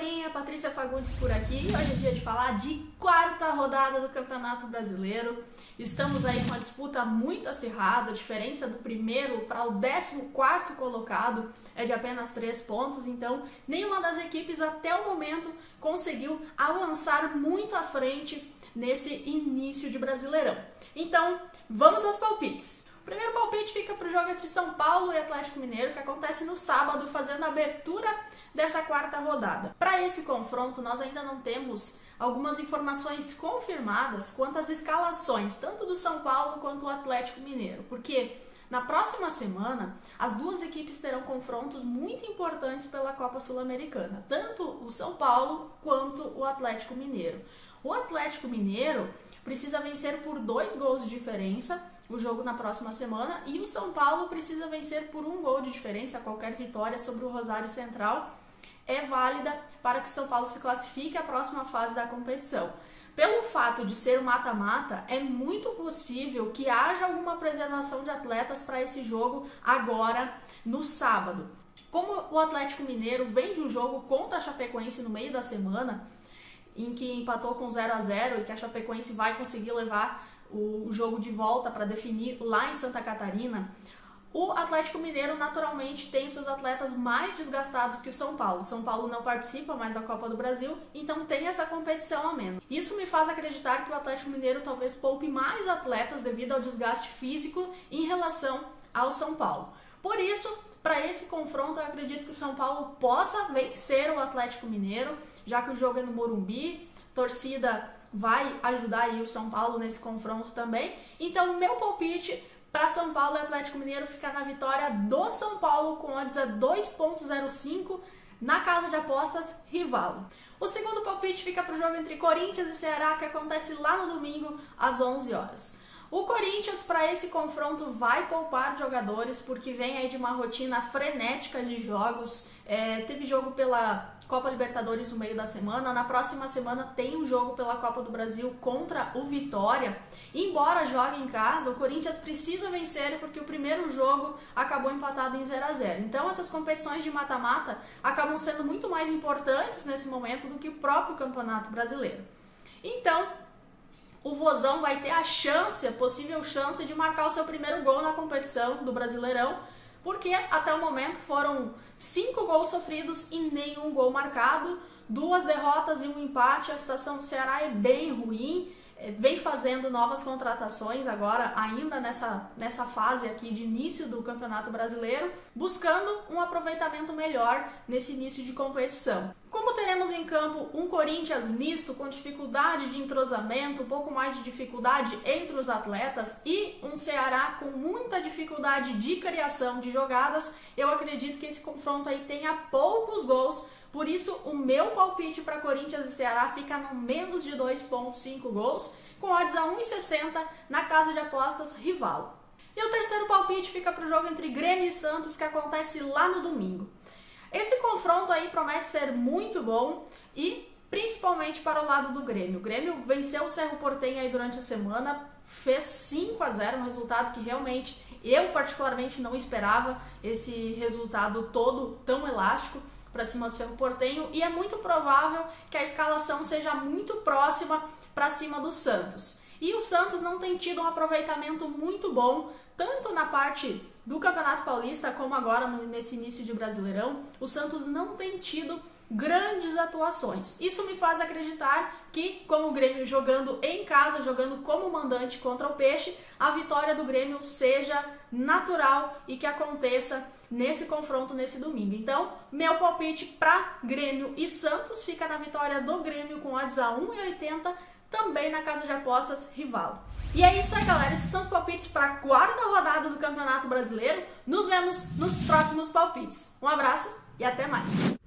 galerinha, Patrícia Fagundes por aqui. Hoje é dia de falar de quarta rodada do Campeonato Brasileiro. Estamos aí com uma disputa muito acirrada, a diferença do primeiro para o 14º colocado é de apenas 3 pontos, então nenhuma das equipes até o momento conseguiu avançar muito à frente nesse início de Brasileirão. Então, vamos aos palpites. O primeiro palpite fica para o jogo entre São Paulo e Atlético Mineiro, que acontece no sábado, fazendo a abertura dessa quarta rodada. Para esse confronto, nós ainda não temos algumas informações confirmadas quanto às escalações, tanto do São Paulo quanto do Atlético Mineiro, porque na próxima semana, as duas equipes terão confrontos muito importantes pela Copa Sul-Americana, tanto o São Paulo quanto o Atlético Mineiro. O Atlético Mineiro precisa vencer por 2 gols de diferença o jogo na próxima semana, e o São Paulo precisa vencer por 1 gol de diferença. Qualquer vitória sobre o Rosário Central é válida para que o São Paulo se classifique à próxima fase da competição. Pelo fato de ser mata-mata, é muito possível que haja alguma preservação de atletas para esse jogo agora no sábado. Como o Atlético Mineiro vem de um jogo contra a Chapecoense no meio da semana, em que empatou com 0-0 e que a Chapecoense vai conseguir levar o jogo de volta para definir lá em Santa Catarina, o Atlético Mineiro naturalmente tem seus atletas mais desgastados que o São Paulo. São Paulo não participa mais da Copa do Brasil, então tem essa competição a menos. Isso me faz acreditar que o Atlético Mineiro talvez poupe mais atletas devido ao desgaste físico em relação ao São Paulo. Por isso, para esse confronto, eu acredito que o São Paulo possa vencer o Atlético Mineiro, já que o jogo é no Morumbi, torcida vai ajudar aí o São Paulo nesse confronto também. Então, meu palpite para São Paulo e Atlético Mineiro fica na vitória do São Paulo com odds a 2.05 na casa de apostas Rivalo. O segundo palpite fica para o jogo entre Corinthians e Ceará, que acontece lá no domingo às 11 horas. O Corinthians, para esse confronto, vai poupar jogadores, porque vem aí de uma rotina frenética de jogos. Teve jogo pela Copa Libertadores no meio da semana, na próxima semana tem um jogo pela Copa do Brasil contra o Vitória. Embora jogue em casa, o Corinthians precisa vencer, porque o primeiro jogo acabou empatado em 0-0. Então essas competições de mata-mata acabam sendo muito mais importantes nesse momento do que o próprio Campeonato Brasileiro. Então, o Vozão vai ter a possível chance de marcar o seu primeiro gol na competição do Brasileirão, porque até o momento foram 5 gols sofridos e nenhum gol marcado, 2 derrotas e 1 empate. A situação do Ceará é bem ruim, vem fazendo novas contratações agora, ainda nessa fase aqui de início do Campeonato Brasileiro, buscando um aproveitamento melhor nesse início de competição. Como teremos em campo um Corinthians misto, com dificuldade de entrosamento, um pouco mais de dificuldade entre os atletas, e um Ceará com muita dificuldade de criação de jogadas, eu acredito que esse confronto aí tenha poucos gols. Por isso, o meu palpite para Corinthians e Ceará fica no menos de 2.5 gols, com odds a 1,60 na casa de apostas Rivalo. E o terceiro palpite fica para o jogo entre Grêmio e Santos, que acontece lá no domingo. Esse confronto aí promete ser muito bom, e principalmente para o lado do Grêmio. O Grêmio venceu o Cerro Porteño aí durante a semana, fez 5-0, um resultado que realmente eu particularmente não esperava, esse resultado todo tão elástico para cima do Cerro Porteño, e é muito provável que a escalação seja muito próxima para cima do Santos. E o Santos não tem tido um aproveitamento muito bom, tanto na parte do Campeonato Paulista como agora nesse início de Brasileirão. O Santos não tem tido grandes atuações. Isso me faz acreditar que, com o Grêmio jogando em casa, jogando como mandante contra o Peixe, a vitória do Grêmio seja natural e que aconteça nesse confronto nesse domingo. Então, meu palpite para Grêmio e Santos fica na vitória do Grêmio com odds a 1,80, também na casa de apostas Rivalo. E é isso aí, galera. Esses são os palpites para a quarta rodada do Campeonato Brasileiro. Nos vemos nos próximos palpites. Um abraço e até mais!